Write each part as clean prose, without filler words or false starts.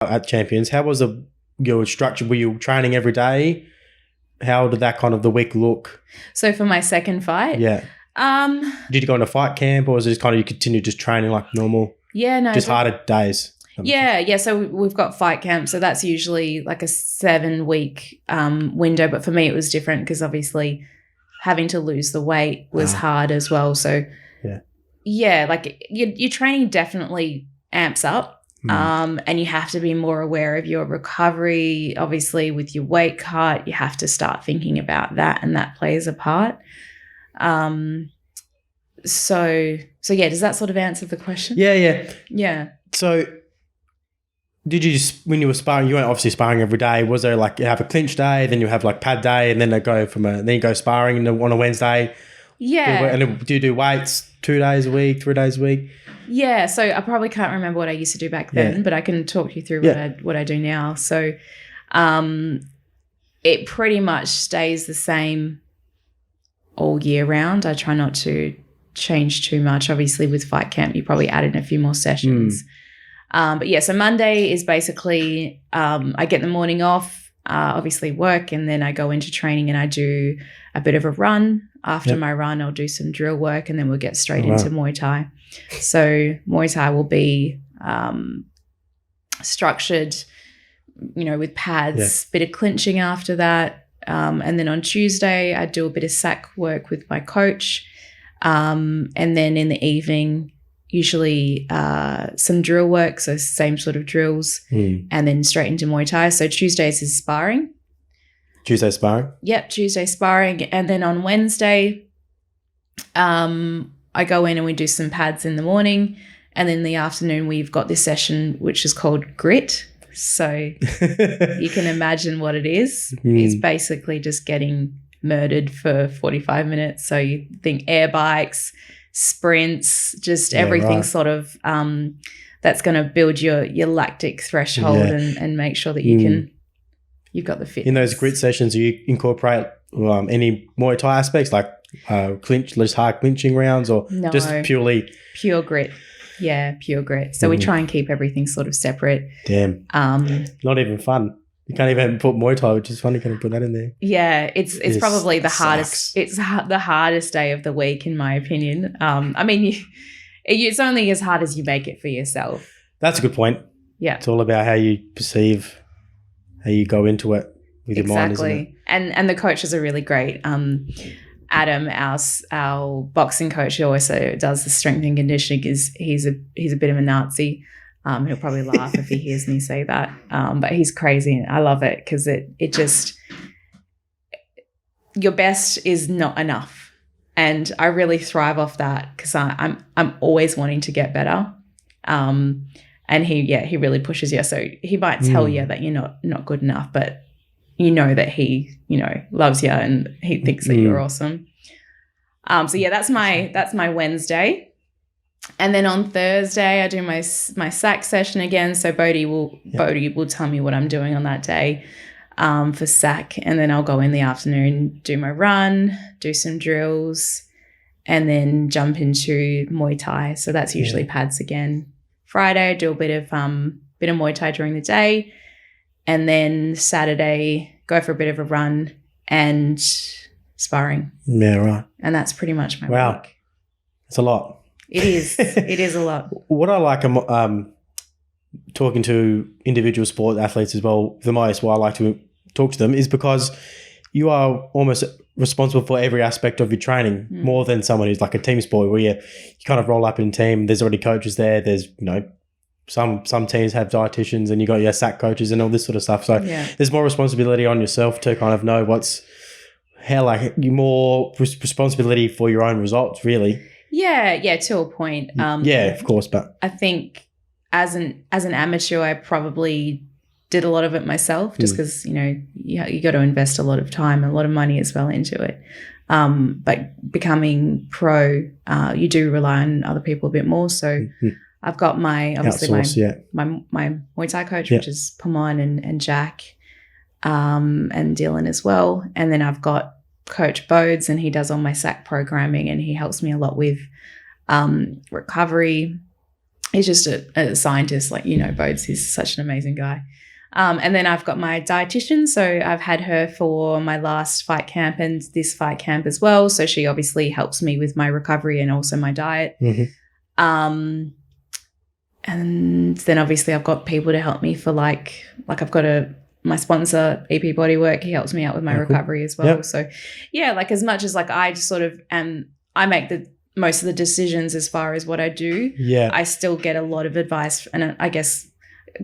at Champions, how was your structure? Were you training every day? How did that kind of the week look? So for my second fight? Yeah. Did you go into fight camp, or was it just kind of you continue just training like normal? Yeah, no. Just harder days? Yeah. So we've got fight camp. So that's usually like a 7-week window. But for me, it was different because obviously having to lose the weight was hard as well. So yeah, like your training definitely amps up. And you have to be more aware of your recovery. Obviously, with your weight cut, you have to start thinking about that, and that plays a part. So yeah, does that sort of answer the question? Yeah. So did you just, when you were sparring, you weren't obviously sparring every day. Was there like, you have a clinch day, then you have like pad day, and then then you go sparring on a Wednesday? Yeah. And then do you do weights 2 days a week, 3 days a week? Yeah. So I probably can't remember what I used to do back then, but I can talk you through what I do now. So it pretty much stays the same all year round. I try not to change too much. Obviously with fight camp, you probably add in a few more sessions. But yeah, so Monday is basically I get the morning off, obviously work, and then I go into training and I do a bit of a run. After my run, I'll do some drill work, and then we'll get straight into Muay Thai. So Muay Thai will be structured, with pads, bit of clinching after that. And then on Tuesday, I do a bit of sack work with my coach. And then in the evening, usually some drill work, so same sort of drills, and then straight into Muay Thai. So Tuesdays is sparring. Tuesday sparring? Yep, Tuesday sparring. And then on Wednesday, I go in and we do some pads in the morning. And then in the afternoon, we've got this session which is called grit. So you can imagine what it is. It's basically just getting murdered for 45 minutes. So you think air bikes, sprints, just everything sort of that's going to build your lactic threshold and make sure that you've got the fitness. In those grit sessions, do you incorporate any Muay Thai aspects like just hard clinching rounds, or just purely pure grit? Yeah, pure grit. So we try and keep everything sort of separate. Damn. Not even fun. You can't even put Muay Thai, which is funny. Can you put that in there? Yeah, it's probably the hardest. It's the hardest day of the week, in my opinion. I mean, it's only as hard as you make it for yourself. That's a good point. Yeah, it's all about how you perceive, how you go into it with your mind, isn't it? And the coaches are really great. Adam, our boxing coach, who also does the strength and conditioning, he's a bit of a Nazi. He'll probably laugh if he hears me say that. But he's crazy, and I love it because it just, your best is not enough, and I really thrive off that because I'm always wanting to get better. And he really pushes you. So he might tell you that you're not good enough, but that he loves you and he thinks that you're awesome. So yeah, that's my Wednesday. And then on Thursday, I do my sack session again. So Bodhi will tell me what I'm doing on that day for sack. And then I'll go in the afternoon, do my run, do some drills, and then jump into Muay Thai. So that's usually pads again. Friday, I do a bit of Muay Thai during the day. And then Saturday, go for a bit of a run and sparring. Yeah, right. And that's pretty much my week. It's a lot. It is. It is a lot. What I like talking to individual sport athletes as well, the most why I like to talk to them is because you are almost responsible for every aspect of your training, more than someone who's like a team sport where you kind of roll up in a team. There's already coaches there. There's, some teams have dietitians and you got your SAC coaches and all this sort of stuff. So there's more responsibility on yourself to kind of know more responsibility for your own results, really. Yeah, to a point. Of course, but I think as an amateur, I probably did a lot of it myself, just because you got to invest a lot of time and a lot of money as well into it. But becoming pro, you do rely on other people a bit more. So I've got my Muay Thai coach, which is Pamon and Jack, and Dylan as well, and then I've got Coach Bodes, and he does all my SAC programming, and he helps me a lot with recovery. he's just a scientist, like, you know, Bodes. He's such an amazing guy. And then I've got my dietitian. So I've had her for my last fight camp and this fight camp as well. So she obviously helps me with my recovery and also my diet. And then obviously I've got people to help me for like I've got my sponsor, EP Bodywork. He helps me out with my recovery as well. Yep. So yeah, like as much as like I just sort of I make the most of the decisions as far as what I do. Yeah. I still get a lot of advice, and I guess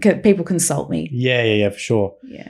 people consult me. Yeah, for sure. Yeah.